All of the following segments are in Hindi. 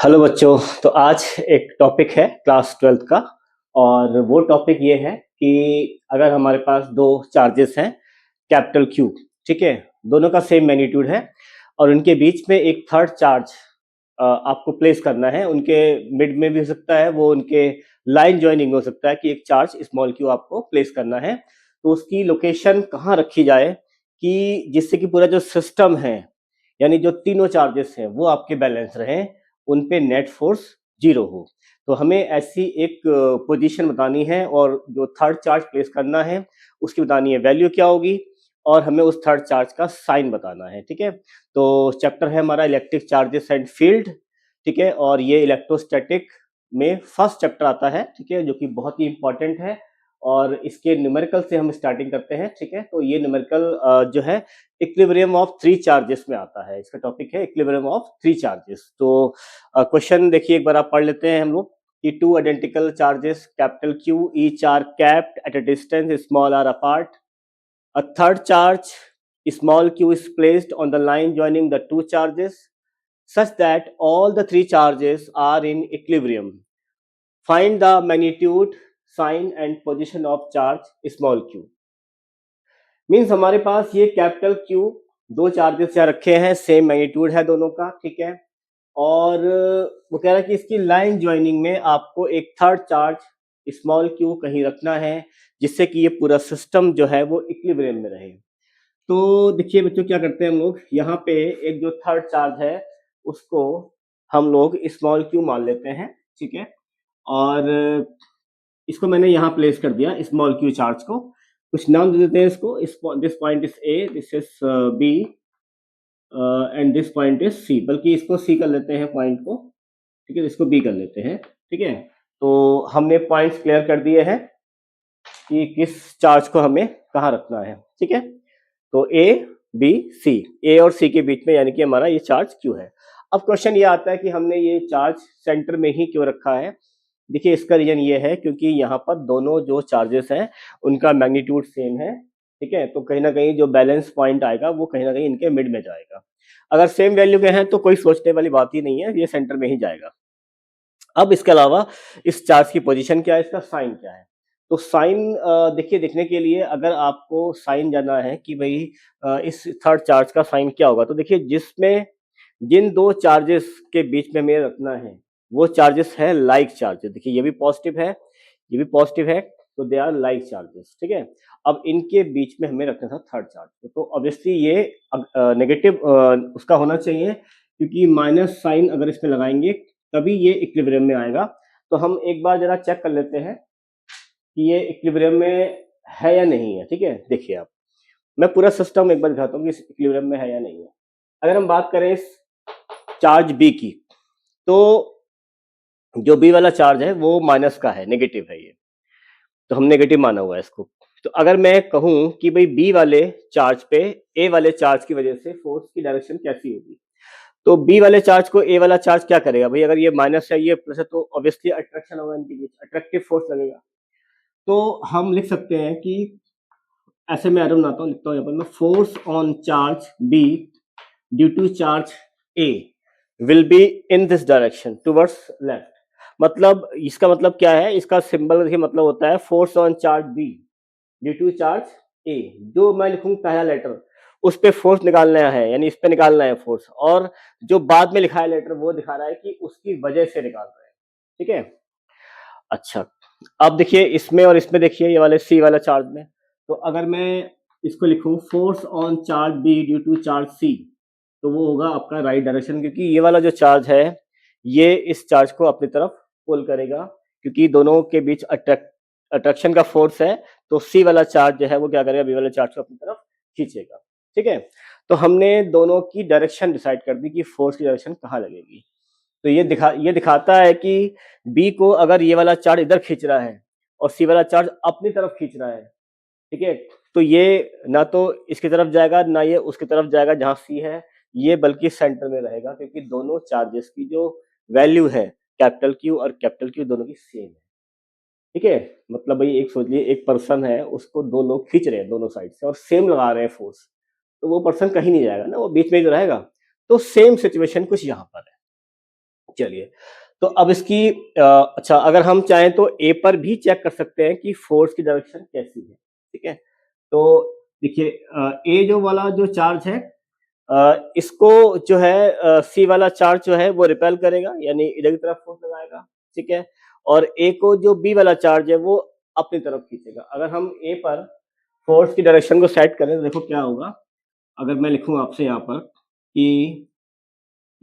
हेलो बच्चों। तो आज एक टॉपिक है क्लास ट्वेल्थ का। और वो टॉपिक ये है कि अगर हमारे पास दो चार्जेस हैं कैपिटल क्यू, ठीक है, दोनों का सेम मैग्नीट्यूड है और उनके बीच में एक थर्ड चार्ज आपको प्लेस करना है। उनके मिड में भी हो सकता है, वो उनके लाइन ज्वाइनिंग में हो सकता है कि एक चार्ज स्मॉल क्यू आपको प्लेस करना है। तो उसकी लोकेशन कहाँ रखी जाए कि जिससे कि पूरा जो सिस्टम है, यानी जो तीनों चार्जेस हैं वो आपके बैलेंस रहें, उन पे नेट फोर्स जीरो हो। तो हमें ऐसी एक पोजीशन बतानी है और जो थर्ड चार्ज प्लेस करना है उसकी बतानी है वैल्यू क्या होगी, और हमें उस थर्ड चार्ज का साइन बताना है। ठीक है, तो चैप्टर है हमारा इलेक्ट्रिक चार्जेस एंड फील्ड। ठीक है, और ये इलेक्ट्रोस्टैटिक में फर्स्ट चैप्टर आता है, ठीक है, जो कि बहुत ही इंपॉर्टेंट है। और इसके न्यूमेरिकल से हम स्टार्टिंग करते हैं। ठीक है, तो ये न्यूमेरिकल जो है इक्विलिब्रियम ऑफ थ्री चार्जेस में आता है। इसका टॉपिक है इक्विलिब्रियम ऑफ थ्री चार्जेस। तो क्वेश्चन देखिए एक बार आप पढ़ लेते हैं हम लोग कि two identical charges capital Q each are kept at a distance small r apart, a third charge small q is placed on the line joining the two charges such that all the three charges are in equilibrium. Find the magnitude, sign and position of charge small q. Means हमारे पास ये कैपिटल क्यू दो चार्जेस यहाँ रखे हैं, सेम मैग्नीट्यूड है दोनों का, ठीक है। और वो कह रहा है कि इसकी लाइन ज्वाइनिंग में आपको एक थर्ड चार्ज स्मॉल क्यू कहीं रखना है जिससे कि ये पूरा सिस्टम जो है वो इक्विलिब्रियम में रहे। तो देखिए बच्चों, क्या करते हैं हम लोग, यहाँ पे एक जो थर्ड चार्ज है उसको हम लोग स्मॉल क्यू मान लेते हैं, ठीक है। और इसको मैंने यहाँ प्लेस कर दिया स्मॉल क्यू चार्ज को। कुछ नाम दे देते हैं इसको, this point is A, this is B and this point is C, बल्कि इसको सी कर लेते हैं पॉइंट को, ठीक है, इसको बी कर लेते हैं। ठीक है, तो हमने पॉइंट्स क्लियर कर दिए हैं कि किस चार्ज को हमें कहाँ रखना है। ठीक है, तो ए बी सी, ए और सी के बीच में यानी कि हमारा ये चार्ज क्यू है। अब क्वेश्चन ये आता है कि हमने ये चार्ज सेंटर में ही क्यों रखा है। देखिए इसका रीजन ये है क्योंकि यहाँ पर दोनों जो चार्जेस हैं उनका मैग्नीट्यूड सेम है, ठीक है। तो कहीं ना कहीं जो बैलेंस पॉइंट आएगा वो कहीं ना कहीं इनके मिड में जाएगा। अगर सेम वैल्यू के हैं तो कोई सोचने वाली बात ही नहीं है, ये सेंटर में ही जाएगा। अब इसके अलावा इस चार्ज की पोजीशन क्या है, इसका साइन क्या है। तो साइन देखिए, देखने के लिए अगर आपको साइन जानना है कि भाई इस थर्ड चार्ज का साइन क्या होगा, तो देखिए जिसमें जिन दो चार्जेस के बीच में हमें रखना है वो चार्जेस है लाइक चार्जेस। देखिए ये भी पॉजिटिव है, ये भी पॉजिटिव है, तो दे आर लाइक चार्जेस, ठीक है। अब इनके बीच में हमें रखना था थर्ड चार्ज, तो ऑब्वियसली ये नेगेटिव उसका होना चाहिए, क्योंकि माइनस साइन अगर इसमें लगाएंगे तभी ये इक्विलिब्रियम में आएगा। तो हम एक बार जरा चेक कर लेते हैं कि ये इक्विलिब्रियम में है या नहीं है। ठीक है, देखिए आप, मैं पूरा सिस्टम एक बार दिखाता हूँ कि इस इक्विलिब्रियम में है या नहीं है। अगर हम बात करें इस चार्ज बी की, तो जो बी वाला चार्ज है वो माइनस का है, नेगेटिव है ये, तो हम नेगेटिव माना हुआ है इसको। तो अगर मैं कहूं कि भाई बी वाले चार्ज पे ए वाले चार्ज की वजह से फोर्स की डायरेक्शन कैसी होगी, तो बी वाले चार्ज को ए वाला चार्ज क्या करेगा भाई, अगर ये माइनस है ये प्लस है तो ऑब्वियसली अट्रैक्शन होगा इनके बीच, अट्रैक्टिव फोर्स लगेगा। तो हम लिख सकते हैं कि ऐसे मैं एरो बनाता हूँ, लिखता हूँ यहाँ पर मैं, force on charge B due to charge A will be in this direction towards left. मतलब इसका मतलब क्या है, इसका सिंबल देखिए मतलब होता है force on charge B due to charge A. जो मैं लिखूँ पहला लेटर उस पे फोर्स निकालना है, यानी इस पे निकालना है फोर्स, और जो बाद में लिखा है लेटर वो दिखा रहा है कि उसकी वजह से निकाल रहे हैं। ठीक है, अच्छा, अब देखिए इसमें और इसमें, देखिए ये वाले सी वाला चार्ज में, तो अगर मैं इसको लिखूं force on charge B due to charge C, तो वो होगा आपका राइट डायरेक्शन, क्योंकि ये वाला जो चार्ज है ये इस चार्ज को अपनी तरफ पुल करेगा, क्योंकि दोनों के बीच अट्रैक्शन का फोर्स है। तो सी वाला चार्ज जो है वो क्या करेगा, बी वाले चार्ज को अपनी तरफ खींचेगा। ठीक है, तो हमने दोनों की डायरेक्शन डिसाइड कर दी कि फोर्स की डायरेक्शन कहाँ लगेगी। तो ये दिखाता है कि बी को अगर ये वाला चार्ज इधर खींच रहा है और सी वाला चार्ज अपनी तरफ खींच रहा है, ठीक है, तो ये ना तो इसकी तरफ जाएगा ना ये उसकी तरफ जाएगा जहां सी है, ये बल्कि सेंटर में रहेगा, क्योंकि दोनों चार्जेस की जो वैल्यू है कैपिटल क्यू और कैपिटल क्यू दोनों की सेम है। ठीक है, मतलब भाई एक सोच लिए, एक पर्सन है उसको दो लोग खींच रहे हैं दोनों साइड से और सेम लगा रहे हैं फोर्स, तो वो पर्सन कहीं नहीं जाएगा ना, वो बीच में ही तो रहेगा। तो सेम सिचुएशन कुछ यहाँ पर है। चलिए, तो अब इसकी अच्छा, अगर हम चाहें तो ए पर भी चेक कर सकते हैं कि फोर्स की डायरेक्शन कैसी है, ठीक है। तो देखिए, ए जो वाला जो चार्ज है, इसको जो है सी वाला चार्ज जो है वो रिपेल करेगा, यानी इधर की तरफ फोर्स लगाएगा, ठीक है। और ए को जो बी वाला चार्ज है वो अपनी तरफ खींचेगा। अगर हम ए पर फोर्स की डायरेक्शन को सेट करें तो देखो क्या होगा। अगर मैं लिखूं आपसे यहाँ पर कि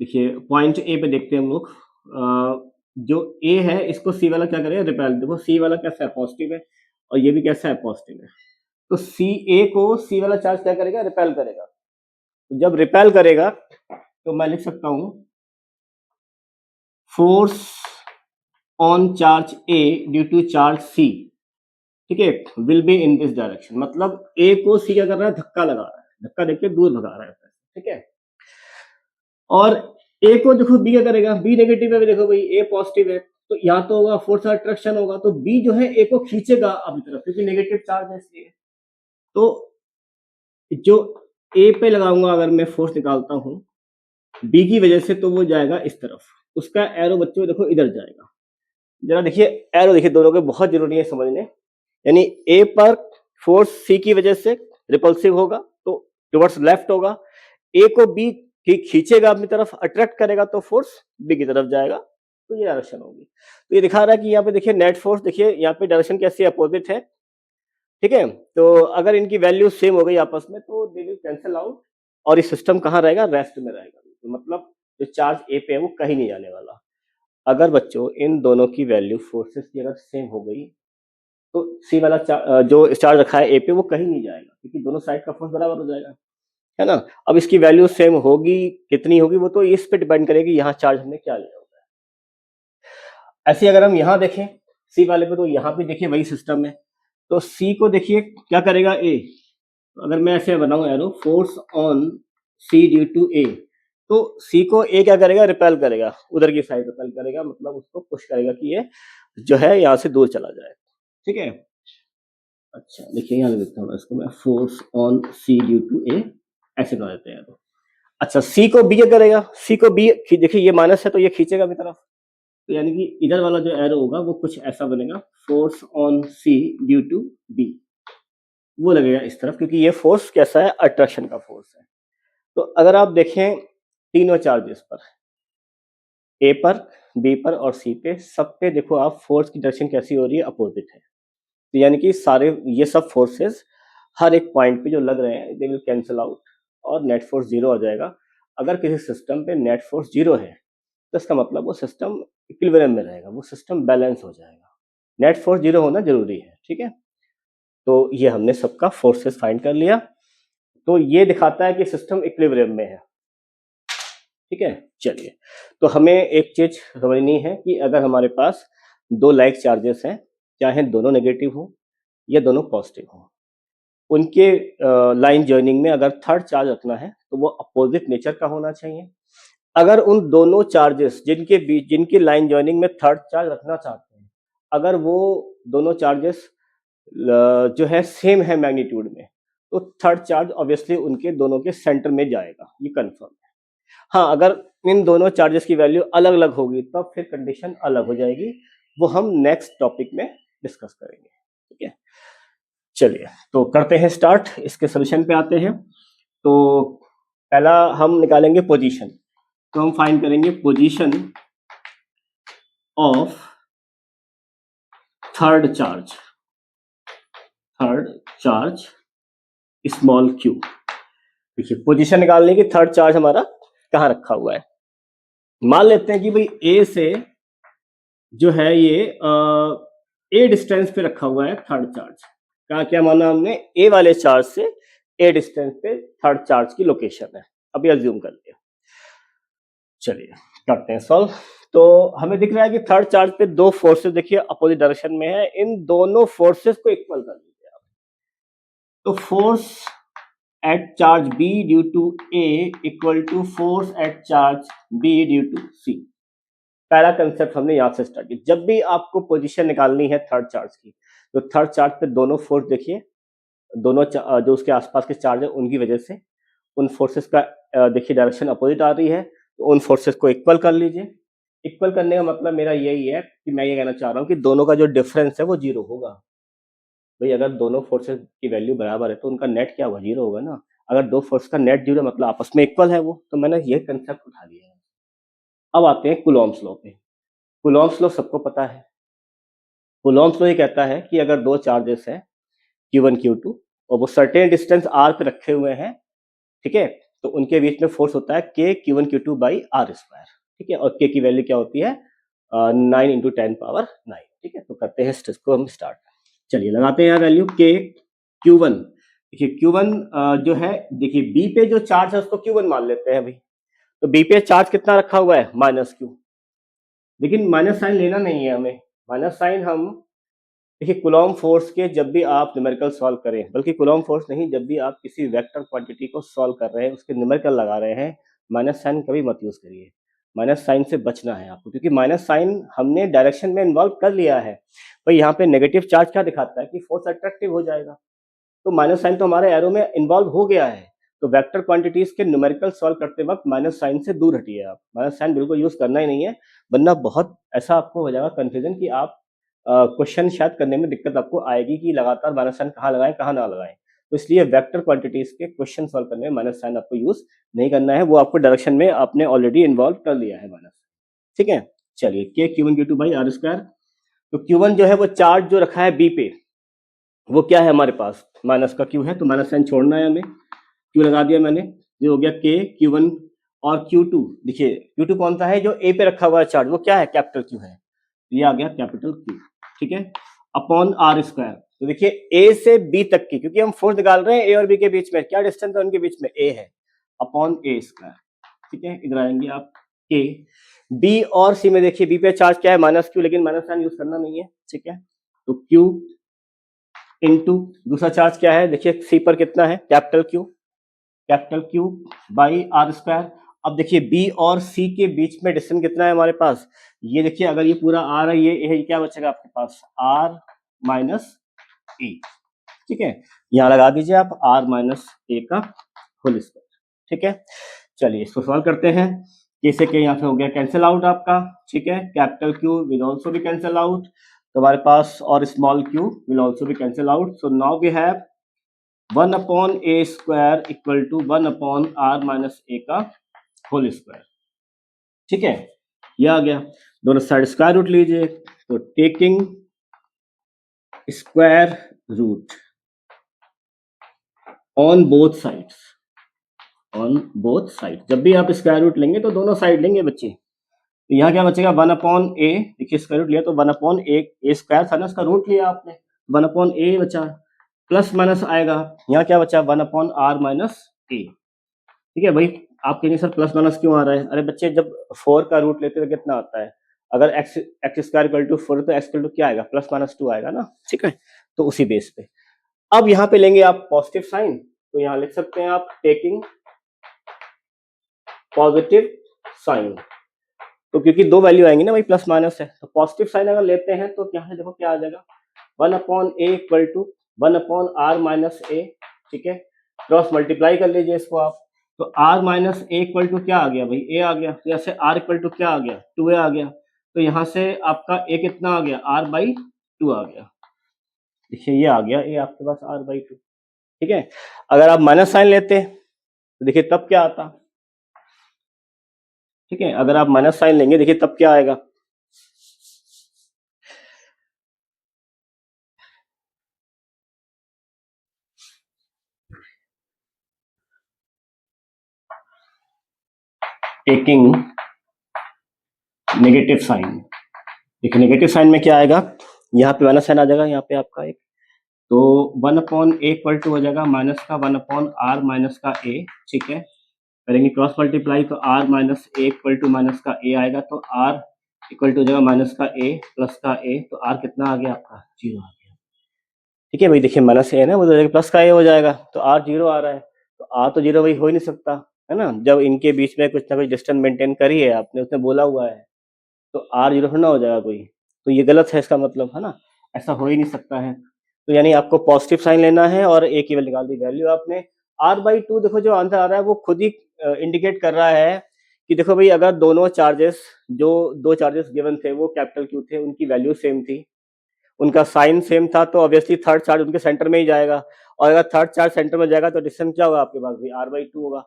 देखिए पॉइंट ए पे देखते हैं हम लोग, जो ए है इसको सी वाला क्या करेगा, रिपेल। देखो सी वाला कैसा है, पॉजिटिव है, और ये भी कैसा है, पॉजिटिव है। तो सी ए को सी वाला चार्ज क्या करेगा, रिपेल करेगा। तो जब रिपेल करेगा तो मैं लिख सकता हूं force on charge A due to charge C, ठीक है, will be in this direction. मतलब ए को सी क्या कर रहा है, धक्का लगा रहा है, धक्का देके दूर भगा रहा है, ठीक है। और ए को देखो बी क्या करेगा, बी नेगेटिव है, देखो भाई ए पॉजिटिव है, तो यहाँ तो होगा फोर्स अट्रैक्शन होगा, तो बी जो है ए को खींचेगा अपनी तरफ, क्योंकि नेगेटिव चार्ज है इसलिए। तो जो ए पे लगाऊंगा अगर मैं फोर्स निकालता हूं बी की वजह से, तो वो जाएगा इस तरफ, उसका एरो बच्चों देखो इधर जाएगा। जरा देखिए एरो, देखिए दोनों के बहुत जरूरी है समझने। यानी ए पर फोर्स सी की वजह से रिपल्सिव होगा तो टुवर्ड्स लेफ्ट होगा, ए को बी खींचेगा अपनी तरफ, अट्रैक्ट करेगा तो फोर्स बी की तरफ जाएगा, तो ये डायरेक्शन होगी। तो ये दिखा रहा है कि यहाँ पे देखिए नेट फोर्स, देखिए यहाँ पे डायरेक्शन कैसी अपोजिट है, ठीक है। तो अगर इनकी वैल्यू सेम हो गई आपस में तो दे विल कैंसिल आउट, और ये सिस्टम कहाँ रहेगा, रेस्ट में रहेगा। तो मतलब जो चार्ज ए पे है वो कहीं नहीं जाने वाला। अगर बच्चों इन दोनों की वैल्यू फोर्सेस की अगर सेम हो गई तो सी वाला जो चार्ज रखा है ए पे वो कहीं नहीं जाएगा, क्योंकि दोनों साइड का फोर्स बराबर हो जाएगा, है ना। अब इसकी वैल्यू सेम होगी, कितनी होगी, वो तो इस पे डिपेंड करेगी यहाँ चार्ज हमने क्या लिया होगा। ऐसे अगर हम यहाँ देखें सी वाले पे, तो यहाँ पे देखिए वही सिस्टम है। तो सी को देखिए क्या करेगा ए, अगर मैं ऐसे बनाऊं arrow, force on C due to A, तो सी को ए क्या करेगा, रिपेल करेगा, उधर की साइड रिपेल करेगा, मतलब उसको पुश करेगा कि ये जो है यहाँ से दूर चला जाए, ठीक है। अच्छा देखिए यहाँ लिखता हूँ इसको मैं, force on C due to A, ऐसे बना देते हैं। अच्छा सी को बी क्या करेगा, सी को बी, देखिए ये माइनस है तो ये खींचेगा अपनी तरफ, तो यानी कि इधर वाला जो एरो होगा वो कुछ ऐसा बनेगा, force on C due to B, वो लगेगा इस तरफ, क्योंकि ये फोर्स कैसा है, अट्रैक्शन का फोर्स है। तो अगर आप देखें तीनों चार्जेस पर, ए पर, बी पर और सी पे, सब पे देखो आप फोर्स की डायरेक्शन कैसी हो रही है, अपोजिट है। तो यानी कि सारे ये सब फोर्सेस हर एक पॉइंट पे जो लग रहे हैं दे विल कैंसिल आउट और नेट फोर्स जीरो हो जाएगा। अगर किसी सिस्टम पे नेट फोर्स जीरो है तो इसका मतलब वो सिस्टम इक्विलिब्रियम में रहेगा, वो सिस्टम बैलेंस हो जाएगा। नेट फोर्स जीरो होना जरूरी है, ठीक है। तो ये हमने सबका फोर्सेस फाइंड कर लिया, तो ये दिखाता है कि सिस्टम इक्विलिब्रियम में है, ठीक है। चलिए, तो हमें एक चीज समझनी है कि अगर हमारे पास दो लाइक चार्जेस हैं, चाहे दोनों नेगेटिव हो या दोनों पॉजिटिव हो, उनके लाइन जॉइनिंग में अगर थर्ड चार्ज रखना है तो वो अपोजिट नेचर का होना चाहिए। अगर उन दोनों चार्जेस जिनके बीच, जिनकी लाइन जॉइनिंग में थर्ड चार्ज रखना चाहते हैं, अगर वो दोनों चार्जेस जो है सेम है मैग्नीट्यूड में, तो थर्ड चार्ज ऑब्वियसली उनके दोनों के सेंटर में जाएगा, ये कंफर्म है। हाँ, अगर इन दोनों चार्जेस की वैल्यू अलग अलग होगी तब फिर कंडीशन अलग हो जाएगी, वो हम नेक्स्ट टॉपिक में डिस्कस करेंगे, ठीक है। चलिए, तो करते हैं स्टार्ट, इसके सोल्यूशन पे आते हैं। तो पहला हम निकालेंगे पोजीशन, तो हम फाइंड करेंगे position of third charge, small Q. देखिए पोजीशन निकालने की, थर्ड चार्ज हमारा कहाँ रखा हुआ है। मान लेते हैं कि भाई ए से जो है ये ए डिस्टेंस पे रखा हुआ है थर्ड चार्ज का, क्या माना हमने, ए वाले चार्ज से ए डिस्टेंस पे थर्ड चार्ज की लोकेशन है, अभी अज्यूम कर लिया। चलिए करते हैं सॉल्व। तो हमें दिख रहा है कि थर्ड चार्ज पे दो फोर्सेस देखिए अपोजिट डायरेक्शन में है, इन दोनों फोर्सेस को इक्वल कर लीजिए आप। तो force at charge B due to A equal to force at charge B due to C। पहला कंसेप्ट हमने यहां से स्टार्ट किया। जब भी आपको पोजीशन निकालनी है थर्ड चार्ज की, तो थर्ड चार्ज पे दोनों फोर्स देखिए, दोनों जो उसके आसपास के चार्ज है उनकी वजह से उन फोर्सेस का देखिए डायरेक्शन अपोजिट आ रही है, तो उन फोर्सेस को इक्वल कर लीजिए। इक्वल करने का मतलब मेरा यही है कि मैं ये कहना चाह रहा हूँ कि दोनों का जो डिफरेंस है वो जीरो होगा। भाई अगर दोनों फोर्सेस की वैल्यू बराबर है तो उनका नेट क्या होगा, जीरो होगा ना। अगर दो फोर्स का नेट जीरो मतलब आपस में इक्वल है वो, तो मैंने ये कंसेप्ट उठा लिया है। अब आते हैं कुलॉम्स लॉ पे। कुलॉम्स लॉ सबको पता है। कुलॉम्स लॉ ये कहता है कि अगर दो चार्जेस है Q1 Q2 और वो सर्टेन डिस्टेंस r पे रखे हुए हैं, ठीक है, तो उनके बीच में फोर्स होता है K Q1 Q2 by r square. ठीक है, और K की वैल्यू क्या होती है, 9 × 10⁻⁹। ठीक है, तो करते हैं इसको हम स्टार्ट। चलिए लगाते हैं यहाँ वैल्यू K Q1। देखिए Q1 जो है, देखिए B पे जो चार्ज है उसको Q1 मान लेते हैं भाई। तो B पे चार्ज कितना रखा हुआ है, -Q। लेकिन माइनस साइन लेना नहीं है हमें। माइनस साइन हम, देखिए कुलॉम फोर्स के जब भी आप न्यूमेरिकल सॉल्व करें, बल्कि कुलॉम फोर्स नहीं, जब भी आप किसी वेक्टर क्वांटिटी को सॉल्व कर रहे हैं, उसके न्यूमेरिकल लगा रहे हैं, माइनस साइन कभी मत यूज करिए। माइनस साइन से बचना है आपको, क्योंकि माइनस साइन हमने डायरेक्शन में इन्वॉल्व कर लिया है। भाई यहाँ पे नेगेटिव चार्ज क्या दिखाता है कि फोर्स अट्रैक्टिव हो जाएगा, तो माइनस साइन तो हमारे एरो में इन्वॉल्व हो गया है। तो वेक्टर क्वांटिटीज के न्यूमेरिकल सॉल्व करते वक्त माइनस साइन से दूर हटिए आप। माइनस साइन बिल्कुल यूज करना ही नहीं है, वरना बहुत ऐसा आपको हो जाएगा कंफ्यूजन कि आप क्वेश्चन शायद करने में दिक्कत आपको आएगी कि लगातार माइनस साइन कहाँ लगाएं कहाँ ना लगाएं। तो इसलिए वेक्टर क्वांटिटीज के क्वेश्चन सॉल्व करने में माइनस साइन आपको यूज नहीं करना है, वो आपको डायरेक्शन में आपने ऑलरेडी इन्वॉल्व कर लिया है माइनस। ठीक है, चलिए के Q1 Q2 by r square. तो Q1 जो है वो चार्ज जो रखा है बी पे, वो क्या है हमारे पास, माइनस का Q है, तो माइनस साइन छोड़ना है हमें। Q लगा दिया मैंने, ये हो गया K Q1। और Q2, देखिए Q2 कौन सा है, जो A पे रखा हुआ है चार्ज, वो क्या है, कैपिटल Q है, ये आ गया कैपिटल Q। ठीक है, अपॉन आर स्क्वायर। तो देखिए A से B तक की, क्योंकि हम फोर्स निकाल रहे हैं A और B के बीच में, क्या डिस्टेंस है उनके बीच में, A है, अपॉन A स्क्वायर। ठीक है, इधर आएंगे आप K। B और C में देखिए B पे चार्ज क्या है, -Q, लेकिन माइनस साइन यूज करना नहीं है। ठीक है, तो Q इंटू दूसरा चार्ज क्या है, देखिए C पर कितना है, capital Q by r square. अब देखिए B और C के बीच में डिस्टेंस कितना है हमारे पास, ये देखिए, अगर ये पूरा R है, ये क्या बचेगा आपके पास, R माइनस ए। ठीक है, यहाँ लगा दीजिए आप R माइनस ए का होल स्क्वायर। ठीक है, चलिए इसको सॉल्व करते हैं। जैसे कि यहाँ से हो गया कैंसिल आउट आपका। ठीक है, capital Q will also be cancel out, तो हमारे पास और small q will also be cancel out. So now we have 1/a square equal to 1/r minus A का होल स्क्वायर। ठीक है, ये आ गया, दोनों साइड स्क्वायर रूट लीजिए, तो taking square root on both sides, जब भी आप स्क्वायर रूट लेंगे तो दोनों साइड लेंगे बच्चे। तो यहाँ क्या बचेगा, 1/a, देखिए स्क्वायर रूट लिया तो 1/a स्क्वायर था ना, उसका रूट लिया आपने, 1/a बचा, प्लस माइनस आएगा, यहाँ क्या बचा, 1/r माइनस ए। ठीक है भाई, आप कहेंगे सर प्लस माइनस क्यों आ रहा है, अरे बच्चे जब 4 का रूट लेते तो कितना आता है, अगर एक्स स्क्वायर इक्वल टू 4 तो एक्स इक्वल टू क्या आएगा, +-2 आएगा ना। ठीक है, तो उसी बेस पे अब यहाँ पे लेंगे आप पॉजिटिव साइन, तो यहाँ लिख सकते हैं आप टेकिंग पॉजिटिव साइन। तो क्योंकि दो वैल्यू आएंगी ना भाई, प्लस माइनस है, तो पॉजिटिव साइन अगर लेते हैं तो यहाँ देखो क्या आ जाएगा, 1/a equal to 1/r minus A. ठीक है, क्रॉस मल्टीप्लाई कर लीजिए इसको आप, तो r minus a equal to क्या आ गया भाई, a आ गया, तो यहाँ से r इक्वल टू क्या आ गया, 2a आ गया, तो यहाँ से आपका a कितना आ गया, r/2 आ गया। देखिए ये आ गया a आपके पास r/2। ठीक है, अगर आप माइनस साइन लेते तो देखिए तब क्या आता। ठीक है, अगर आप माइनस साइन लेंगे देखिए तब क्या आएगा, टेकिंग नेगेटिव साइन। देखिए नेगेटिव साइन में क्या आएगा, यहाँ पे माइनस साइन आ जाएगा, यहाँ पे आपका एक, तो 1/a इक्वल टू हो जाएगा माइनस का 1/r माइनस का a। ठीक है, करेंगे क्रॉस मल्टीप्लाई, तो r minus a equal to minus का a आएगा, तो r इक्वल टू हो जाएगा माइनस का a प्लस का a, तो r कितना आ गया आपका, 0 आ गया। ठीक है भाई, देखिए माइनस a है ना, वो तो प्लस का a हो जाएगा, तो r 0 आ रहा है, तो r तो 0 भाई हो ही नहीं सकता है ना, जब इनके बीच में कुछ ना कुछ डिस्टेंस मेंटेन करी है आपने, उसने बोला हुआ है, तो r 0 थोड़ा ना हो जाएगा कोई, तो ये गलत है इसका मतलब, है ना, ऐसा हो ही नहीं सकता है। तो यानी आपको पॉजिटिव साइन लेना है और a की वैल्यू निकाल दी, वैल्यू आपने r/2, देखो जो आंसर आ रहा है वो खुद ही इंडिकेट कर रहा है कि देखो भाई, अगर दोनों चार्जेस, जो दो चार्जेस गिवन थे वो कैपिटल क्यू थे, उनकी वैल्यू सेम थी, उनका साइन सेम था, तो ऑब्वियसली थर्ड चार्ज उनके सेंटर में ही जाएगा। और अगर थर्ड चार्ज सेंटर में जाएगा तो डिस्टेंस क्या होगा आपके पास भी, r/2 होगा।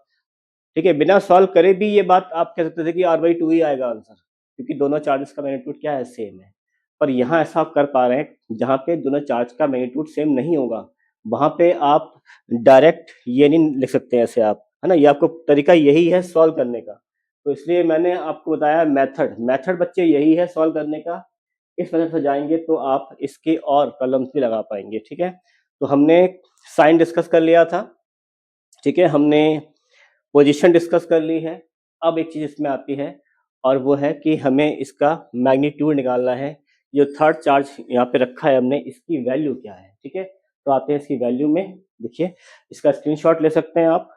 ठीक है, बिना सॉल्व करे भी ये बात आप कह सकते थे कि r/2 ही आएगा आंसर, क्योंकि दोनों चार्जेस का मैग्नीट्यूड क्या है, सेम है। पर यहाँ ऐसा आप कर पा रहे हैं जहाँ पे दोनों चार्ज का मैग्नीट्यूड सेम नहीं होगा, वहां पे आप डायरेक्ट ये नहीं लिख सकते ऐसे आप, है ना। ये आपको तरीका यही है सॉल्व करने का, तो इसलिए मैंने आपको बताया मेथड। मेथड बच्चे यही है सॉल्व करने का। इस मेथड से जाएंगे तो आप इसके और कॉलम्स भी लगा पाएंगे। ठीक है, तो हमने साइन डिस्कस कर लिया था, ठीक है, हमने पोजीशन डिस्कस कर ली है। अब एक चीज इसमें आती है, और वो है कि हमें इसका मैग्नीट्यूड निकालना है। जो थर्ड चार्ज यहाँ पे रखा है हमने, इसकी वैल्यू क्या है। ठीक है, तो आते हैं इसकी वैल्यू में। देखिए, इसका स्क्रीनशॉट ले सकते हैं आप।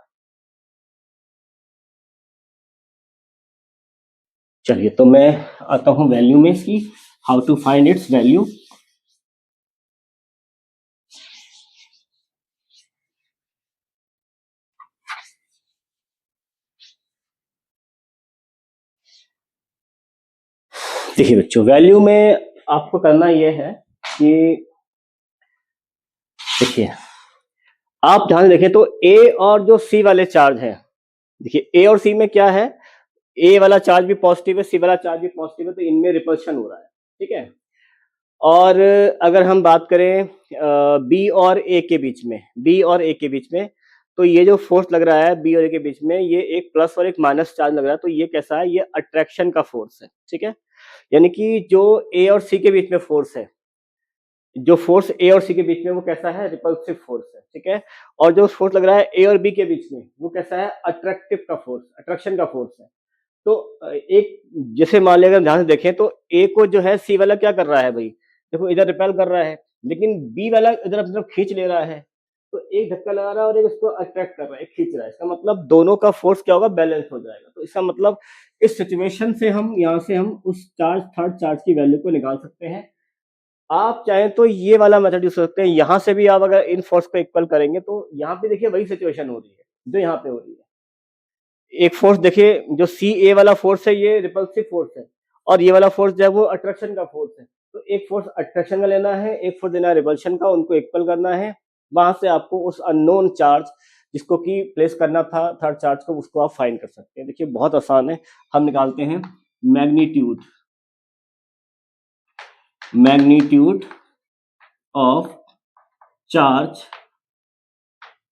चलिए, तो मैं आता हूँ वैल्यू में इसकी, how to find its value. देखिए बच्चों, वैल्यू में आपको करना यह है कि देखिए, आप ध्यान से देखें तो ए और जो सी वाले चार्ज हैं, देखिए ए और सी में क्या है, ए वाला चार्ज भी पॉजिटिव है, सी वाला चार्ज भी पॉजिटिव है, तो इनमें रिपल्शन हो रहा है। ठीक है, और अगर हम बात करें बी और ए के बीच में, बी और ए के बीच में, तो ये जो फोर्स लग रहा है बी और ए के बीच में, ये एक प्लस और एक माइनस चार्ज लग रहा है, तो ये कैसा है, ये अट्रैक्शन का फोर्स है। ठीक है, यानी कि जो ए और सी के बीच में फोर्स है, जो फोर्स ए और सी के बीच में, वो कैसा है, रिपल्सिव फोर्स है। ठीक है, और जो फोर्स लग रहा है ए और बी के बीच में, वो कैसा है, अट्रैक्टिव का फोर्स, अट्रैक्शन का फोर्स है। तो एक, जैसे मान लिया, अगर ध्यान से देखें तो ए को जो है सी वाला क्या कर रहा है भाई, देखो इधर रिपेल कर रहा है, लेकिन बी वाला इधर अपनी तरफ खींच ले रहा है, तो एक धक्का लगा रहा है और एक उसको अट्रैक्ट कर रहा है, एक खींच रहा है। इसका मतलब दोनों का फोर्स क्या होगा, बैलेंस हो जाएगा। तो इसका मतलब इस सिचुएशन से हम यहाँ से हम उस चार्ज, थर्ड चार्ज की वैल्यू को निकाल सकते हैं। आप चाहें तो ये वाला मेथड यूज कर सकते हैं, यहाँ से भी आप अगर इन फोर्स को इक्वल करेंगे तो यहाँ पे देखिए वही सिचुएशन हो रही है जो यहाँ पे हो रही है। एक फोर्स देखिए, जो सी ए वाला फोर्स है ये रिपल्सिव फोर्स है, और ये वाला फोर्स जो है वो अट्रैक्शन का फोर्स है। तो एक फोर्स अट्रैक्शन का लेना है, एक फोर्स देना है रिपल्शन का, उनको इक्वल करना है। वहां से आपको उस अननोन चार्ज जिसको कि प्लेस करना था थर्ड चार्ज को, उसको आप फाइंड कर सकते हैं। देखिए बहुत आसान है, हम निकालते हैं magnitude, magnitude of charge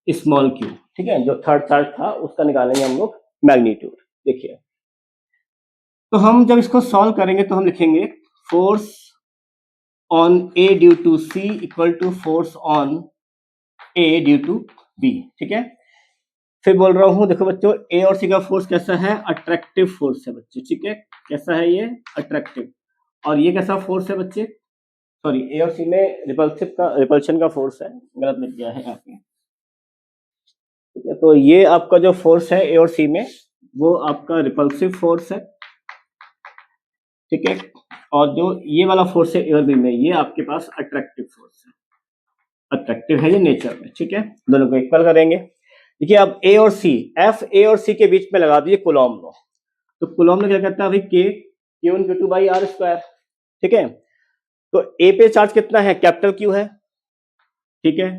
small Q. ठीक है, जो थर्ड चार्ज था उसका निकालेंगे हम लोग मैग्नीट्यूड। देखिए, तो हम जब इसको सॉल्व करेंगे तो हम लिखेंगे force on A due to C equal to force on A due to B. ठीक है, फिर बोल रहा हूं, देखो बच्चों, ए और सी का फोर्स कैसा है, अट्रैक्टिव फोर्स है बच्चों। ठीक है, कैसा है ये, अट्रैक्टिव। और ये कैसा फोर्स है बच्चे, सॉरी, ए और सी में रिपल्सिव का, रिपल्शन का फोर्स है, गलत लिख दिया है यहाँ पे। ठीक है, तो ये आपका जो फोर्स है ए और सी में, वो आपका रिपल्सिव फोर्स है। ठीक है, और जो ये वाला फोर्स है ए और बी में, ये आपके पास अट्रैक्टिव फोर्स है, अट्रैक्टिव है ये नेचर में। ठीक है, दोनों को इक्वल करेंगे। देखिए अब ए और सी, एफ ए और सी के बीच में लगा दीजिए कूलॉम लॉ। तो कूलॉम लॉ क्या कहता है भाई, के Q1 Q2 by r square. ठीक है, तो ए पे चार्ज कितना है, कैपिटल क्यू है। ठीक है,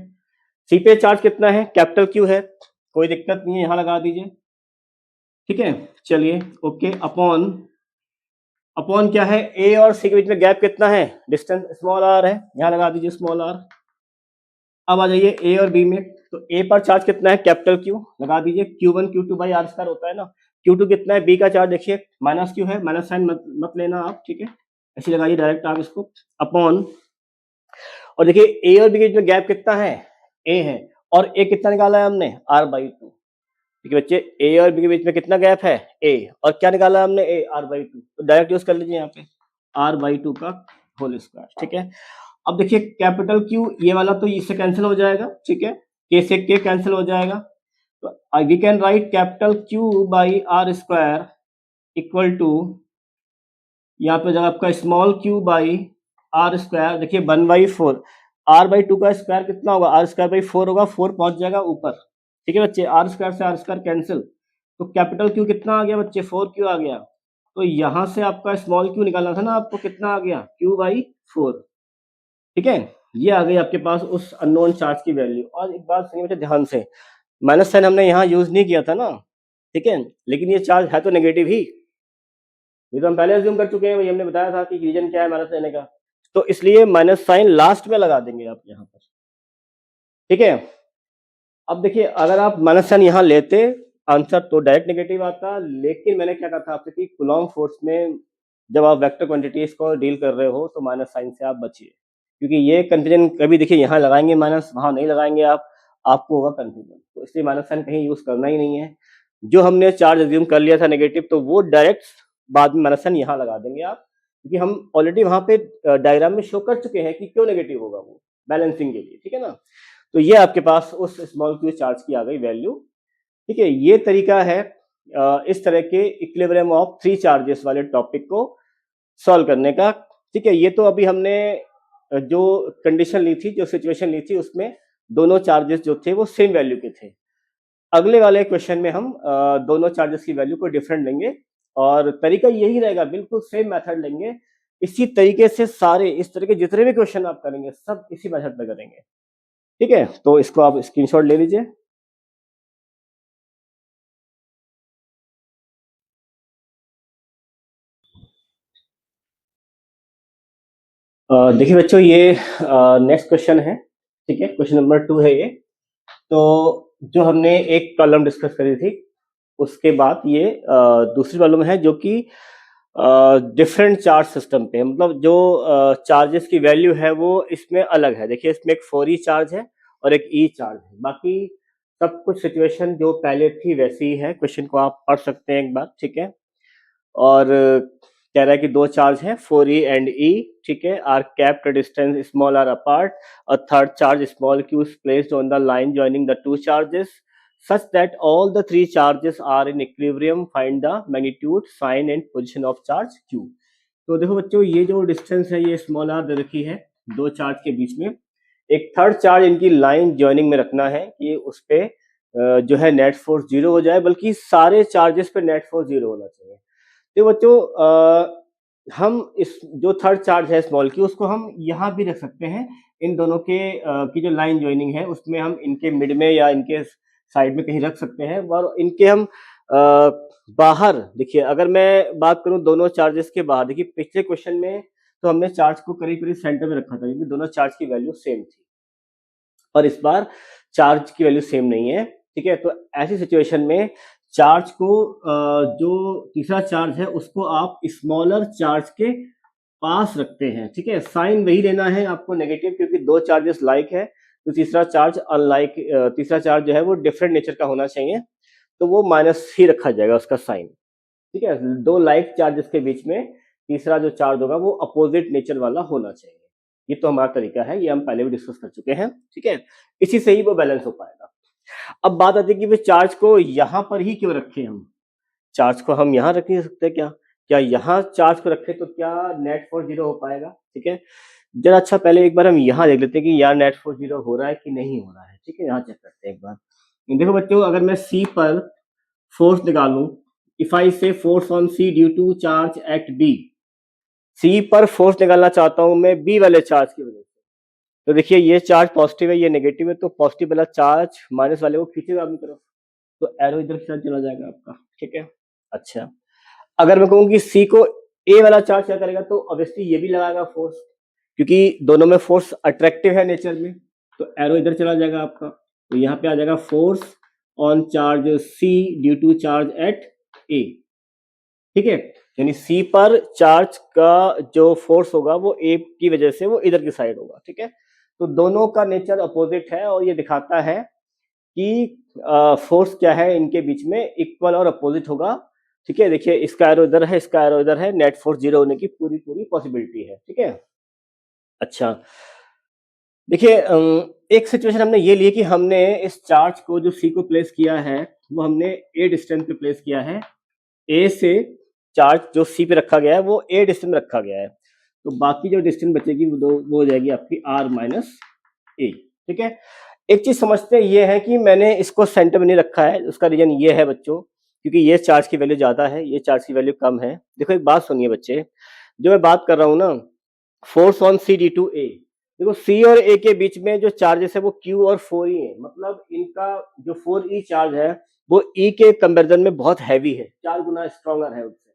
सी पे चार्ज कितना है, कैपिटल क्यू है, कोई दिक्कत नहीं है, यहां लगा दीजिए। ठीक है, चलिए ओके, अपॉन, अपॉन क्या है, ए और सी के बीच में गैप कितना है, डिस्टेंस स्मॉल आर है, यहां लगा दीजिए स्मॉल आर। अब आ जाइए ए और बी में, तो ए पर चार्ज कितना है, कैपिटल क्यू, लगा दीजिए, Q1 Q2 by r square होता है ना। Q2 कितना है, बी का चार्ज देखिए माइनस क्यू है, माइनस साइन मत लेना आप। ठीक है, ऐसे लगाइए डायरेक्ट आप इसको, अपॉन, और देखिए ए और बी के बीच में गैप कितना है, ए है, और ए कितना निकाला है हमने, r/2। ठीक है बच्चे, ए और बी के बीच में कितना गैप है, ए, और क्या निकाला है हमने, ए, r/2। तो डायरेक्ट यूज कर लीजिए यहाँ पे, r/2 का होल स्क्वायर। ठीक है, अब देखिए कैपिटल क्यू, ये वाला तो इससे कैंसिल हो जाएगा। ठीक है, के से के कैंसिल हो जाएगा, तो we can write capital Q by r square equal to, यहाँ पे जब आपका small q by r square, देखिए 1/4, r/2 का स्क्वायर कितना होगा, r² बाई 4 होगा, 4 पहुंच जाएगा ऊपर। ठीक है बच्चे, आर स्क्वायर से आर स्क्वायर कैंसिल, तो कैपिटल क्यू कितना आ गया बच्चे, 4Q आ गया। तो यहाँ से आपका स्मॉल क्यू निकालना था ना आपको, कितना आ गया, Q/4। ठीक है, ये आ गई आपके पास उस अननोन चार्ज की वैल्यू। और एक बात सुनिए बच्चे ध्यान से, माइनस साइन हमने यहाँ यूज नहीं किया था ना, ठीक है, लेकिन ये चार्ज है तो नेगेटिव ही, ये तो हम पहले अज्यूम कर चुके हैं, वही हमने बताया था कि रीजन क्या है माइनस लेने का, तो इसलिए माइनस साइन लास्ट में लगा देंगे आप यहाँ पर। ठीक है, अब देखिए अगर आप माइनस साइन यहाँ लेते आंसर तो डायरेक्ट नेगेटिव आता, लेकिन मैंने क्या कहा था आपसे कि कूलॉम फोर्स में जब आप वेक्टर क्वांटिटीज को डील कर रहे हो तो माइनस साइन से आप बचिए, क्योंकि ये कंफ्यूजन कभी देखिए यहाँ लगाएंगे माइनस, वहां नहीं लगाएंगे आप, आपको होगा कंफ्यूजन, तो इसलिए माइनस साइन कहीं यूज करना ही नहीं है। जो हमने चार्ज अज्यूम कर लिया था नेगेटिव, तो वो डायरेक्ट बाद में माइनस साइन यहाँ लगा देंगे आप, क्योंकि हम ऑलरेडी वहां पे डायग्राम में शो कर चुके हैं कि क्यों नेगेटिव होगा वो, बैलेंसिंग के लिए। ठीक है ना, तो ये आपके पास उस स्मॉल क्यू चार्ज की आ गई वैल्यू। ठीक है, ये तरीका है इस तरह के इक्विलिब्रियम ऑफ थ्री चार्जेस वाले टॉपिक को सॉल्व करने का। ठीक है, ये तो अभी हमने जो कंडीशन ली थी, जो सिचुएशन ली थी, उसमें दोनों चार्जेस जो थे वो सेम वैल्यू के थे। अगले वाले क्वेश्चन में हम दोनों चार्जेस की वैल्यू को डिफरेंट लेंगे, और तरीका यही रहेगा, बिल्कुल सेम मेथड लेंगे। इसी तरीके से सारे इस तरह के जितने भी क्वेश्चन आप करेंगे सब इसी मेथड पे करेंगे। ठीक है, तो इसको आप स्क्रीनशॉट ले लीजिए। देखिए बच्चों, ये नेक्स्ट क्वेश्चन है। ठीक है, क्वेश्चन नंबर 2 है ये। तो जो हमने एक प्रॉब्लम डिस्कस करी थी, उसके बाद ये दूसरी प्रॉब्लम है जो कि डिफरेंट चार्ज सिस्टम पे, मतलब जो चार्जेस की वैल्यू है वो इसमें अलग है। देखिए इसमें एक 4E चार्ज है और एक E चार्ज है, बाकी सब कुछ सिचुएशन जो पहले थी वैसी ही है। क्वेश्चन को आप पढ़ सकते हैं एक बार। ठीक है, और कह रहा है कि दो चार्ज है 4E एंड E, ठीक है, are kept distance small r apart, a third charge small q is placed on the line joining the two charges such that all the three charges are in equilibrium. Find the magnitude, sign and position of charge q। तो देखो बच्चों, ये जो डिस्टेंस है ये स्मॉल आर दे रखी है दो चार्ज के बीच में, एक थर्ड चार्ज इनकी लाइन ज्वाइनिंग में रखना है कि उस पे जो है नेट फोर्स जीरो हो जाए, बल्कि सारे चार्जेस पे नेट फोर्स जीरो होना चाहिए। तो बच्चों हम इस जो थर्ड चार्ज है स्मॉल की, उसको हम यहाँ भी रख सकते हैं, इन दोनों के की जो लाइन ज्वाइनिंग है उसमें हम इनके मिड में या इनके साइड में कहीं रख सकते हैं, और इनके हम बाहर, देखिए अगर मैं बात करूं दोनों चार्जेस के बाहर, देखिए पिछले क्वेश्चन में तो हमने चार्ज को करीब करीब सेंटर में रखा था क्योंकि दोनों चार्ज की वैल्यू सेम थी, और इस बार चार्ज की वैल्यू सेम नहीं है। ठीक है, तो ऐसी सिचुएशन में चार्ज को जो तीसरा चार्ज है उसको आप स्मॉलर चार्ज के पास रखते हैं। ठीक है, साइन वही लेना है आपको नेगेटिव, क्योंकि दो चार्जेस लाइक है, तो तीसरा चार्ज अनलाइक, तीसरा चार्ज जो है वो डिफरेंट नेचर का होना चाहिए, तो वो माइनस ही रखा जाएगा उसका साइन। ठीक है, दो लाइक चार्जेस के बीच में तीसरा जो चार्ज होगा वो अपोजिट नेचर वाला होना चाहिए। ये तो हमारा तरीका है, ये हम पहले भी डिस्कस कर चुके हैं। ठीक है, इसी से ही वो बैलेंस हो पाएगा। अब बात आती है कि वे चार्ज को यहाँ पर ही क्यों रखें हम, चार्ज को हम यहाँ रख नहीं सकते क्या, क्या यहाँ चार्ज को रखें तो क्या नेट फोर्स जीरो हो पाएगा। ठीक है, जरा अच्छा पहले एक बार हम यहाँ देख लेते हैं कि यार नेट फोर्स जीरो हो रहा है कि नहीं हो रहा है। ठीक है, यहाँ चेक करते हैं एक बार। देखो बच्चों, अगर मैं C पर फोर्स निकालूं, if I say force on C due to charge at B, C पर फोर्स निकालना चाहता हूं मैं B वाले चार्ज की वजह से, तो देखिए ये चार्ज पॉजिटिव है, ये नेगेटिव है, तो पॉजिटिव वाला चार्ज माइनस वाले को खींचेगा अपनी तरफ, तो एरो इधर की तरफ चला जाएगा आपका। ठीक है, अच्छा अगर मैं कहूँ कि C को A वाला चार्ज क्या करेगा, तो ऑब्वियसली ये भी लगाएगा फोर्स, क्योंकि दोनों में फोर्स अट्रैक्टिव है नेचर में, तो एरो इधर चला जाएगा आपका, तो यहाँ पे आ जाएगा force on charge C due to charge at A। ठीक है, यानी C पर चार्ज का जो फोर्स होगा वो A की वजह से वो इधर की साइड होगा। ठीक है, तो दोनों का नेचर अपोजिट है, और ये दिखाता है कि फोर्स क्या है इनके बीच में, इक्वल और अपोजिट होगा। ठीक है, देखिए इसका एरो इधर है, इसका एरो इधर है, नेट फोर्स जीरो होने की पूरी पूरी पॉसिबिलिटी है। ठीक है, अच्छा देखिए एक सिचुएशन हमने ये ली कि हमने इस चार्ज को जो C को प्लेस किया है वो हमने A डिस्टेंस पे प्लेस किया है, A से चार्ज जो C पे रखा गया है वो A डिस्टेंस में रखा गया है, तो बाकी जो डिस्टेंस बचेगी वो हो जाएगी आपकी R माइनस A। ठीक है, एक चीज समझते हैं, ये है कि मैंने इसको सेंटर में नहीं रखा है, उसका रीजन ये है बच्चों क्योंकि ये चार्ज की वैल्यू ज्यादा है, ये चार्ज की वैल्यू कम है। देखो एक बात सुनिए बच्चे, जो मैं बात कर रहा हूँ ना, force on C due to A, देखो सी और ए के बीच में जो चार्जेस है वो क्यू और फोर ई है, मतलब इनका जो फोर ई चार्ज है वो ई के कंपेरिजन में बहुत हैवी है, 4 गुना स्ट्रॉन्गर है उससे,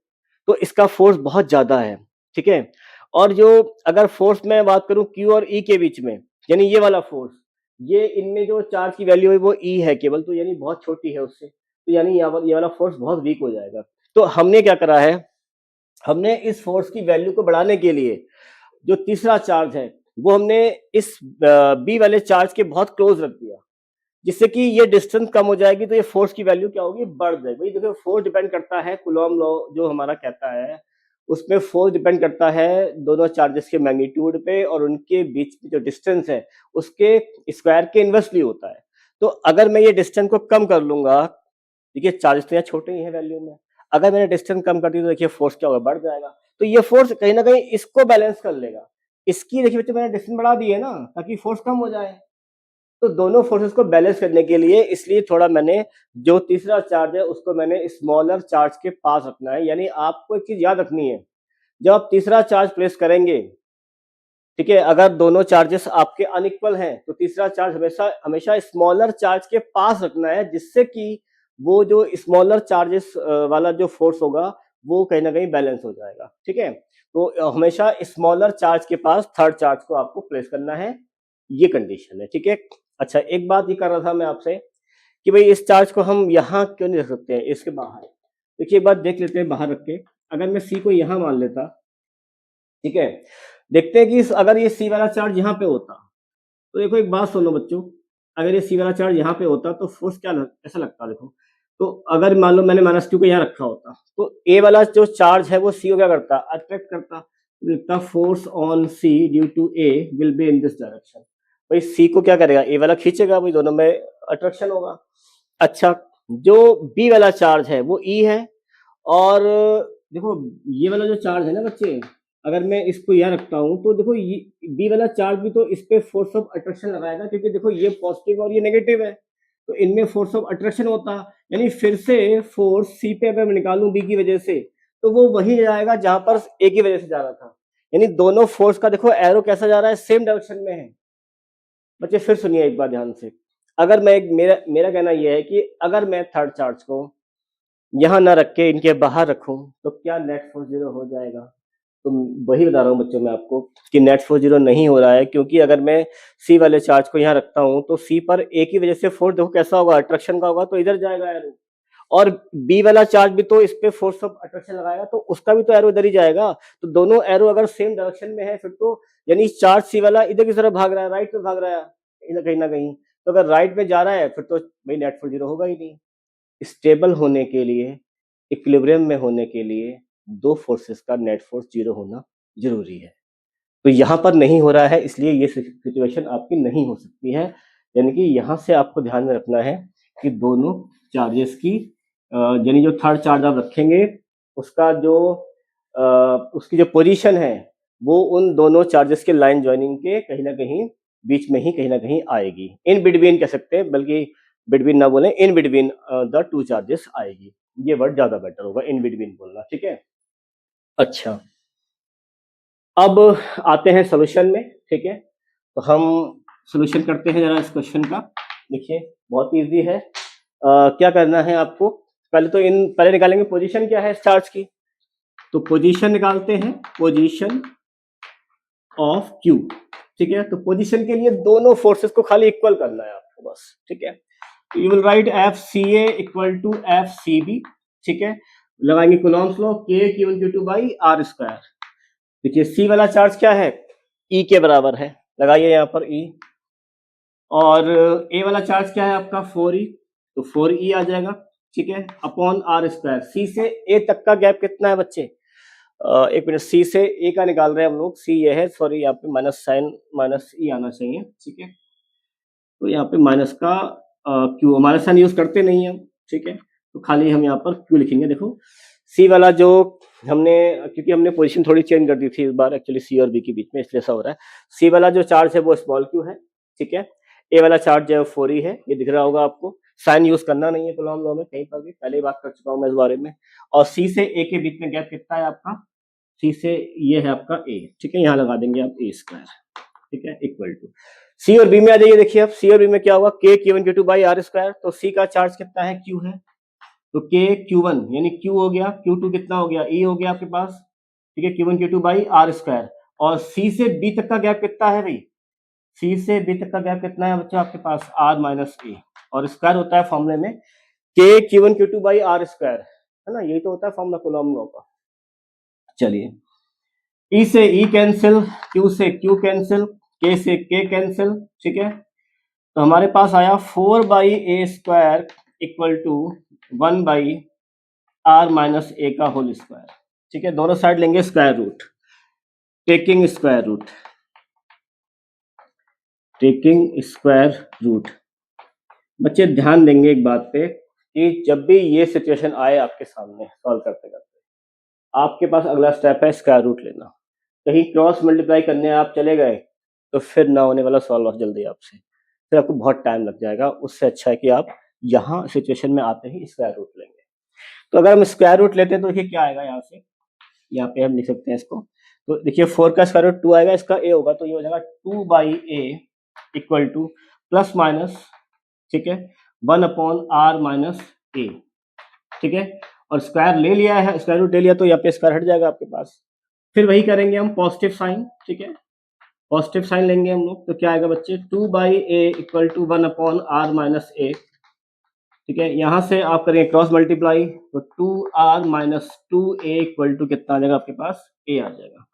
तो इसका फोर्स बहुत ज्यादा है, ठीक है। और जो अगर फोर्स में बात करूं क्यू और ई के बीच में, यानी ये वाला फोर्स, ये इनमें जो चार्ज की वैल्यू है वो ई है केवल, तो यानी बहुत छोटी है उससे, तो यानी यहाँ पर ये वाला फोर्स बहुत वीक हो जाएगा। तो हमने क्या करा है, हमने इस फोर्स की वैल्यू को बढ़ाने के लिए जो तीसरा चार्ज है वो हमने इस बी वाले चार्ज के बहुत क्लोज रख दिया, जिससे कि ये डिस्टेंस कम हो जाएगी, तो ये फोर्स की वैल्यू क्या होगी, बढ़ जाएगी। भाई देखो फोर्स डिपेंड करता है, कूलॉम लॉ जो हमारा कहता है उसमें फोर्स डिपेंड करता है दोनों चार्जेस के मैग्नीट्यूड पे, और उनके बीच में जो डिस्टेंस है उसके स्क्वायर के इनवर्सली होता है। तो अगर मैं ये डिस्टेंस को कम कर लूंगा, देखिए चार्जेस तो यहाँ छोटे ही है वैल्यू में, अगर मैंने डिस्टेंस कम कर दी तो देखिए फोर्स क्या होगा, बढ़ जाएगा। तो ये फोर्स कहीं ना कहीं इसको बैलेंस कर लेगा, इसकी देखिए बच्चे मैंने डिस्टेंस बढ़ा दी है ना ताकि फोर्स कम हो जाए। तो दोनों फोर्सेस को बैलेंस करने के लिए इसलिए थोड़ा मैंने जो तीसरा चार्ज है उसको मैंने स्मॉलर चार्ज के पास रखना है। यानी आपको एक चीज याद रखनी है, जब आप तीसरा चार्ज प्लेस करेंगे, ठीक है, अगर दोनों चार्जेस आपके अनइक्वल हैं तो तीसरा चार्ज हमेशा हमेशा स्मॉलर चार्ज के पास रखना है, जिससे कि वो जो स्मॉलर चार्जेस वाला जो फोर्स होगा वो कहीं ना कहीं बैलेंस हो जाएगा, ठीक है। तो हमेशा स्मॉलर चार्ज के पास थर्ड चार्ज को आपको प्लेस करना है, ये कंडीशन है, ठीक है। अच्छा एक बात ये कर रहा था मैं आपसे कि भाई इस चार्ज को हम यहाँ क्यों नहीं रख सकते हैं, इसके बाहर। देखिए एक बात देख लेते हैं बाहर रख के, अगर मैं सी को यहाँ मान लेता, ठीक है, देखते हैं कि अगर ये सी वाला चार्ज यहाँ पे होता, तो देखो एक बात सुनो बच्चों, अगर ये सी वाला चार्ज यहाँ पे होता तो फोर्स कैसा लगता, देखो। तो अगर मान लो मैंने -2 को यहाँ रखा होता, तो ए वाला जो चार्ज है वो सी को क्या करता, अट्रैक्ट करता, तो लिखता force on C due to A will be in this direction. भाई सी को क्या करेगा, ए वाला खींचेगा, भाई दोनों में अट्रैक्शन होगा। अच्छा, जो बी वाला चार्ज है वो ई है, और देखो ये वाला जो चार्ज है ना बच्चे, अगर मैं इसको यहाँ रखता हूँ तो देखो ये बी वाला चार्ज भी तो इस पे फोर्स ऑफ अट्रैक्शन लगाएगा, क्योंकि देखो ये पॉजिटिव और ये नेगेटिव है, तो इनमें फोर्स ऑफ अट्रैक्शन होता, यानी फिर से फोर्स सी पे अगर मैं निकालूं बी की वजह से, तो वो वही जाएगा जहां पर ए की वजह से जा रहा था। यानी दोनों फोर्स का देखो एरो कैसा जा रहा है, सेम डायरेक्शन में है। बच्चे फिर सुनिए एक बार ध्यान से, अगर मैं मेरा मेरा कहना यह है कि अगर मैं थर्ड चार्ज को यहाँ ना रख के इनके बाहर रखूं तो क्या नेट फोर्स 0 हो जाएगा। तो वही बता रहा हूँ बच्चों मैं आपको कि नेट फोर्स 0 नहीं हो रहा है, क्योंकि अगर मैं सी वाले चार्ज को यहाँ रखता हूँ तो सी पर ए की वजह से फोर्स देखो कैसा होगा, अट्रैक्शन का होगा, तो इधर जाएगा एरो, और बी वाला चार्ज भी तो इस पे फोर्स ऑफ अट्रैक्शन लगाएगा, तो उसका भी तो एरो इधर ही जाएगा। तो दोनों एरो अगर सेम डायरेक्शन में है फिर तो यानी चार्ज सी वाला इधर की तरफ भाग रहा है, राइट में भाग रहा है कहीं ना कहीं, तो अगर राइट में जा रहा है फिर तो भाई नेट फोर्स 0 होगा ही नहीं। स्टेबल होने के लिए, इक्विलिब्रियम में होने के लिए दो फोर्सेस का नेट फोर्स 0 होना जरूरी है। तो यहाँ पर नहीं हो रहा है, इसलिए ये सिचुएशन आपकी नहीं हो सकती है। यानी कि यहाँ से आपको ध्यान में रखना है कि दोनों चार्जेस की यानी जो थर्ड चार्ज आप रखेंगे उसका जो उसकी जो पोजीशन है वो उन दोनों चार्जेस के लाइन ज्वाइनिंग के कहीं ना कहीं बीच में ही कहीं ना कहीं आएगी, इन बिटवीन कह सकते हैं, बल्कि बिटवीन ना बोले, in between the two charges आएगी, ये वर्ड ज्यादा बेटर होगा, इन बिटवीन बोलना, ठीक है। अच्छा, अब आते हैं सोल्यूशन में, ठीक है। तो हम सोल्यूशन करते हैं जरा इस क्वेश्चन का। देखिए बहुत इजी है, क्या करना है आपको, पहले तो पहले निकालेंगे पोजीशन क्या है चार्ज की, तो पोजीशन निकालते हैं, पोजीशन ऑफ क्यू, ठीक है। तो पोजीशन के लिए दोनों फोर्सेस को खाली इक्वल करना है आपको बस, ठीक है। You will write F C A equal to F C B, ठीक है। लगाएंगे Coulomb's law, k q q two by r square. देखिए सी वाला चार्ज क्या है, ई के बराबर है, लगाइए यहाँ पर ई, और ए वाला चार्ज क्या है आपका 4e, तो 4e आ जाएगा, ठीक है, अपॉन आर स्क्वायर। सी से ए तक का गैप कितना है बच्चे, एक मिनट, सी से ए का निकाल रहे हैं हम लोग, सी ये है, सॉरी यहाँ पे माइनस साइन, माइनस ई आना चाहिए, ठीक है। तो यहाँ पे माइनस का क्यू, माइनस साइन यूज करते नहीं हम, ठीक है, तो खाली हम यहाँ पर क्यू लिखेंगे। देखो सी वाला जो हमने, क्योंकि हमने पोजीशन थोड़ी चेंज कर दी थी इस बार एक्चुअली सी और बी के बीच में, इसलिए ऐसा हो रहा है। सी वाला जो चार्ज है वो स्मॉल क्यू है, ठीक है। ए वाला चार्ज जो है 4e है, ये दिख रहा होगा आपको। साइन यूज करना नहीं है कूलॉम लॉ में कहीं पर भी, पहले ही बात कर चुका हूं मैं इस बारे में। और सी से ए के बीच में गैप कितना है आपका, सी से ये है आपका ए, ठीक है, यहाँ लगा देंगे आप ए स्क्वायर, ठीक है, इक्वल टू सी और बी में आ जाइए। देखिए अब सी और बी में क्या होगा, k q one q two by r square, तो सी का चार्ज कितना है, क्यू है, तो के क्यू वन यानी क्यू हो गया, क्यू टू कितना हो गया, ई हो गया आपके पास, ठीक है, q one q two by r square. और सी से बी तक का गैप कितना है भाई, सी से बी तक का गैप कितना है बच्चों आपके पास, आर माइनस ए, और स्क्वायर होता है फॉर्मूले में k q one q two by r square, है ना, यही तो होता है फॉर्मूला कूलॉम लॉ का। चलिए ई से ई कैंसिल, क्यू से क्यू कैंसिल, के से के कैंसिल, ठीक है, तो हमारे पास आया 4 by A square equal to 1 by R minus A का होल स्क्वायर, ठीक है, दोनों साइड लेंगे square root, taking square root, taking square root. बच्चे ध्यान देंगे एक बात पे कि जब भी ये सिचुएशन आए आपके सामने सॉल्व करते करते, आपके पास अगला स्टेप है स्क्वायर रूट लेना। कहीं क्रॉस मल्टीप्लाई करने आप चले गए तो फिर ना होने वाला सॉल्व जल्दी आपसे, फिर आपको बहुत टाइम लग जाएगा। उससे अच्छा है कि आप यहाँ सिचुएशन में आते ही स्क्वायर रूट लेंगे। तो अगर हम स्क्वायर रूट लेते हैं तो देखिए क्या आएगा, यहाँ से यहाँ पे हम लिख सकते हैं इसको, तो देखिए 4 का स्क्वायर रूट 2 आएगा, इसका a होगा, तो ये हो जाएगा 2 by A equal two plus minus, ठीक है, 1 अपॉन आर माइनस ए, ठीक है, और स्क्वायर ले लिया है, स्क्वायर रूट ले लिया तो यहाँ पे स्क्वायर हट जाएगा आपके पास। फिर वही करेंगे हम पॉजिटिव साइन, ठीक है, पॉजिटिव साइन लेंगे हम लोग, तो क्या आएगा बच्चे, 2 by A equal to 1 upon R minus A, ठीक है, यहाँ से आप करेंगे क्रॉस मल्टीप्लाई, तो 2r minus 2a equal to कितना आ जाएगा आपके पास, a आ जाएगा।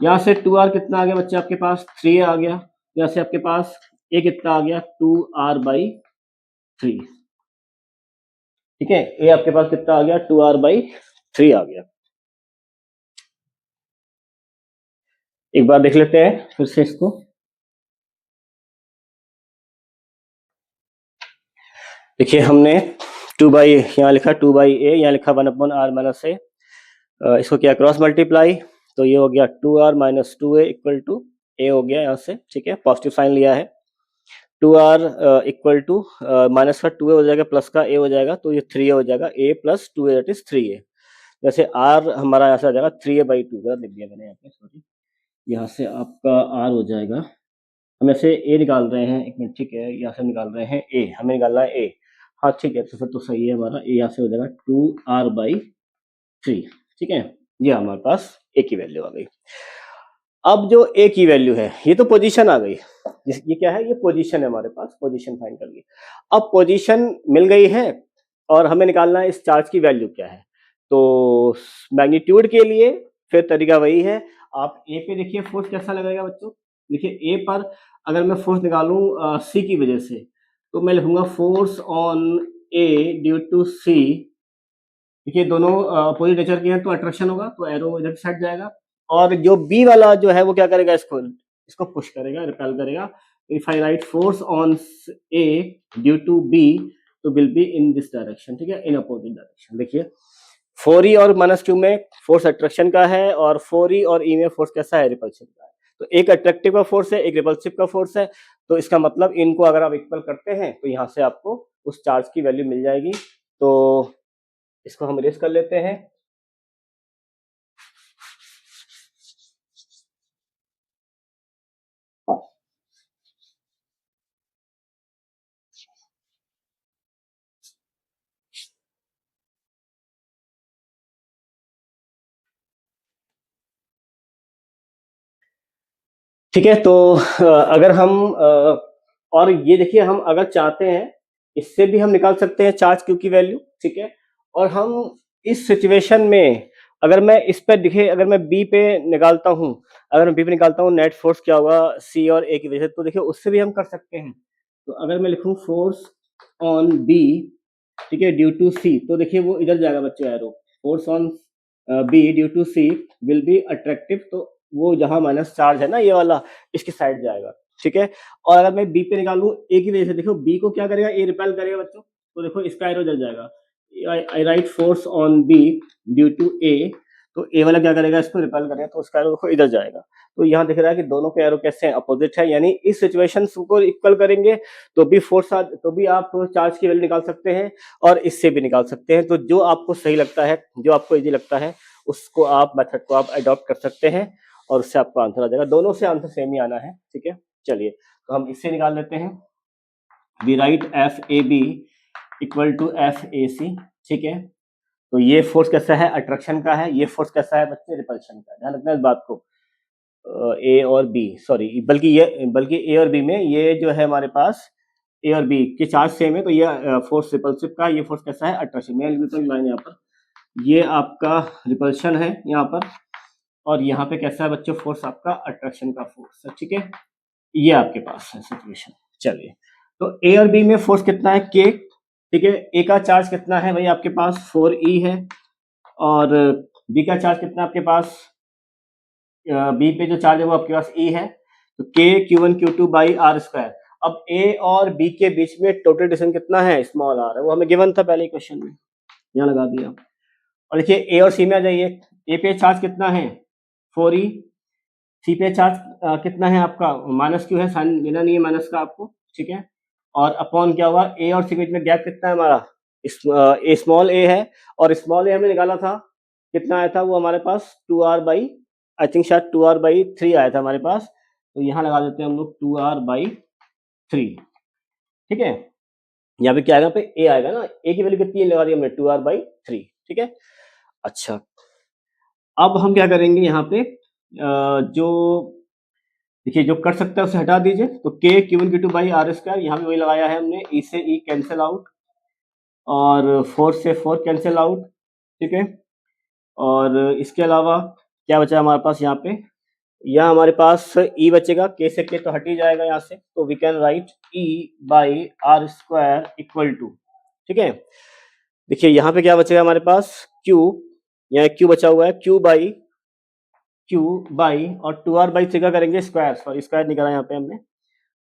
यहाँ से 2r कितना आ गया बच्चे आपके पास, 3 आ गया, यहाँ से आपके पास a कितना आ गया, 2r बाई 3, ठीक है, a आपके पास कितना आ गया, 2r बाई 3 आ गया। एक बार देख लेते हैं फिर से इसको, देखिए हमने 2 बाई यहाँ लिखा 2 बाई ए, यहाँ लिखा 1 अपॉन आर माइनस ए, इसको किया क्रॉस मल्टीप्लाई, तो ये हो गया 2r minus 2a equal to a हो गया यहाँ से, ठीक है, पॉजिटिव साइन लिया है, 2r इक्वल टू माइनस का 2a हो जाएगा, प्लस का a हो जाएगा, तो ये 3a हो जाएगा, a plus 2a that is 3a, जैसे r हमारा यहाँ से आ जाएगा 3a बाई 2, गलत लिख दिया मैंने यहाँ पे, सॉरी, यहाँ से आपका r हो जाएगा, हम ऐसे a निकाल रहे हैं, एक मिनट, ठीक है, यहाँ से निकाल रहे हैं a, हमें निकालना है a, हाँ ठीक है, तो फिर तो सही है हमारा, a यहाँ से हो जाएगा 2r बाई 3, ठीक है, ये हमारे पास a की वैल्यू आ गई। अब जो a की वैल्यू है, ये तो पोजीशन आ गई, ये क्या है, ये पोजीशन है, हमारे पास पोजीशन फाइंड कर ली। अब पोजीशन मिल गई है और हमें निकालना है इस चार्ज की वैल्यू क्या है। तो मैग्नीट्यूड के लिए फिर तरीका वही है, आप a पे देखिए फोर्स कैसा लगेगा बच्चों, देखिए a पर अगर मैं फोर्स निकालूं c की वजह से, तो मैं लिखूंगा force on a due to c, देखिए दोनों अपोजिट नेचर के हैं तो अट्रैक्शन होगा, तो एरो इधर साइड जाएगा, और जो बी वाला जो है वो क्या करेगा, इसको पुश करेगा, रिपेल करेगा। If I write force on A due to B, तो will be in this direction, ठीक है, इन अपोजिट डायरेक्शन। देखिए 4e और माइनस q में फोर्स अट्रैक्शन का है, और 4e और e में फोर्स कैसा है, रिपल्सिव का है। तो एक अट्रैक्टिव का फोर्स है, एक रिपल्सिव का फोर्स है, तो इसका मतलब इनको अगर आप इक्वल करते हैं तो यहाँ से आपको उस चार्ज की वैल्यू मिल जाएगी। तो इसको हम इरेज कर लेते हैं। ठीक है, तो अगर हम और ये देखिए, हम अगर चाहते हैं इससे भी हम निकाल सकते हैं चार्ज क्यू की वैल्यू, ठीक है, और हम इस सिचुएशन में अगर मैं इस पे दिखे, अगर मैं बी पे निकालता हूँ, अगर मैं बी पे निकालता हूँ नेट फोर्स क्या होगा सी और ए की वजह से, तो देखिए उससे भी हम कर सकते हैं। तो अगर मैं लिखूँ फोर्स ऑन बी, ठीक है, ड्यू टू सी, तो देखिए वो इधर जाएगा बच्चों arrow, force on B due to C will be attractive, तो वो जहां माइनस चार्ज है ना ये वाला, इसकी साइड जाएगा, ठीक है। और अगर मैं बी पे निकालूं ए की वजह से, देखो बी को क्या करेगा, ए रिपेल करेगा बच्चों, तो देखो इसका एरो जल जाएगा। I write force on B due to A, तो ए वाला क्या करेगा, इसको रिपेल करेगा तो उसका एरो देखो इधर जाएगा। तो यहाँ दिख रहा है कि दोनों के एरो कैसे हैं, अपोजिट है, यानी इस सिचुएशन को इक्वल करेंगे तो भी फोर्स तो भी आप चार्ज की वैल्यू निकाल सकते हैं और इससे भी निकाल सकते हैं। तो जो आपको सही लगता है, जो आपको इजी लगता है, उसको आप मेथड को आप अडॉप्ट कर सकते हैं और उससे आपको आंसर आ जाएगा। दोनों से आंसर सेम ही आना है, ठीक है। चलिए तो हम इससे निकाल लेते हैं, we write F A B equal to F A C, ठीक है। तो ये फोर्स कैसा है, अट्रैक्शन का है, ये फोर्स कैसा है बच्चे, रिपल्शन का। ध्यान रखना इस बात को, ए और बी, सॉरी बल्कि ए और बी में ये जो है हमारे पास ए और बी के चार्ज सेम है, तो ये फोर्स रिपल्सिव का, ये फोर्स कैसा है, अट्रैक्शन। मैं लिख देता हूँ लाइन यहाँ पर, ये आपका रिपल्शन है यहाँ पर, और यहाँ पे कैसा है बच्चों, फोर्स आपका अट्रैक्शन का फोर्स है, ठीक है। ये आपके पास है सिचुएशन। चलिए तो ए और बी में फोर्स कितना है, के, ठीक है। ए का चार्ज कितना है भाई आपके पास, 4e है, और बी का चार्ज कितना है आपके पास, बी पे जो चार्ज है वो आपके पास e है, तो k q1 q2 by r square. अब a और b के बीच में टोटल डिस्टेंस कितना है, स्मॉल r है, वो हमें गिवन था पहले क्वेश्चन में, यहाँ लगा दिया। और देखिए a और c में आ जाइए, a पे चार्ज कितना है 4e, c पे चार्ज कितना है आपका, माइनस क्यू है, साइन लेना नहीं है माइनस का आपको, ठीक है। और अपॉन क्या हुआ, a और c के बीच में गैप कितना है हमारा, ए स्मॉल a है, और स्मॉल a हमने निकाला था, कितना आया था वो हमारे पास 2r बाई, आई थिंक शायद 2r बाई 3 आया था हमारे पास, तो यहाँ लगा देते हैं हम लोग 2r बाई 3, ठीक है। यहाँ पे क्या आएगा, पे a आएगा ना, a की वैल्यू कितनी लगा दी हमने 2r बाई 3, ठीक है। अच्छा अब हम क्या करेंगे यहाँ पे, जो देखिए जो कर सकता है उसे हटा दीजिए, तो k q1 q2 by r square, यहाँ भी वही लगाया है हमने, e से e कैंसिल आउट, और 4 से 4 कैंसिल आउट, ठीक है। और इसके अलावा क्या बचा हमारे पास यहाँ पे, यहाँ हमारे पास e बचेगा, k से k तो हट ही जाएगा यहाँ से, तो we can write e by r square equal to, ठीक है। देखिए यहाँ पे क्या बचेगा हमारे पास, q, यहाँ q बचा हुआ है, q बाई और 2r बाई 3 का करेंगे स्क्वायर, सॉरी स्क्वायर निकाला यहाँ पे हमने,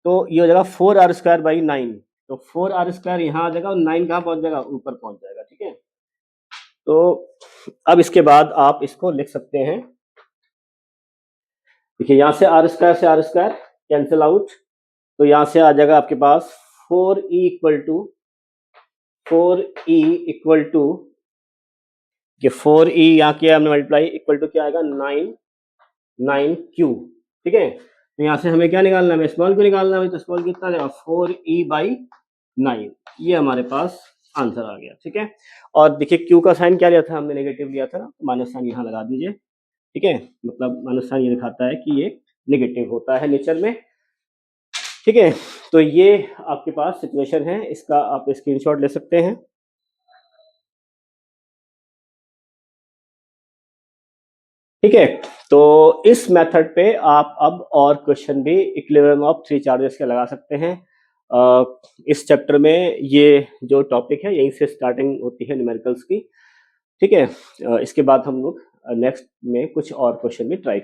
तो ये हो जाएगा 4r स्क्वायर बाई 9, तो 4r स्क्वायर यहाँ आ जाएगा और 9 कहाँ पहुंच जाएगा, ऊपर पहुंच जाएगा, ठीक है। तो अब इसके बाद आप इसको लिख सकते हैं, देखिए यहाँ से r स्क्वायर से r स्क्वायर कैंसिल आउट, तो यहाँ से आ जाएगा आपके पास 4e इक्वल टू ये 4e यहाँ किया हमने मल्टीप्लाई, इक्वल टू क्या आएगा 9q, ठीक है। तो यहाँ से हमें क्या निकालना है, स्मॉल को निकालना है, तो स्मॉल कितना जाएगा 4e बाई 9, ये हमारे पास आंसर आ गया, ठीक है। और देखिए q का साइन क्या लिया था हमने, नेगेटिव लिया था ना, माइनस साइन यहाँ लगा दीजिए, ठीक है। मतलब माइनस साइन ये दिखाता है कि ये नेगेटिव होता है नेचर में, ठीक है। तो ये आपके पास सिचुएशन है, इसका आप स्क्रीनशॉट ले सकते हैं, ठीक है। तो इस मेथड पे आप अब और क्वेश्चन भी इक्विलिब्रियम ऑफ 3 चार्जेस के लगा सकते हैं। इस चैप्टर में ये जो टॉपिक है यहीं से स्टार्टिंग होती है न्यूमेरिकल्स की, ठीक है। इसके बाद हम लोग नेक्स्ट में कुछ और क्वेश्चन भी ट्राई करेंगे।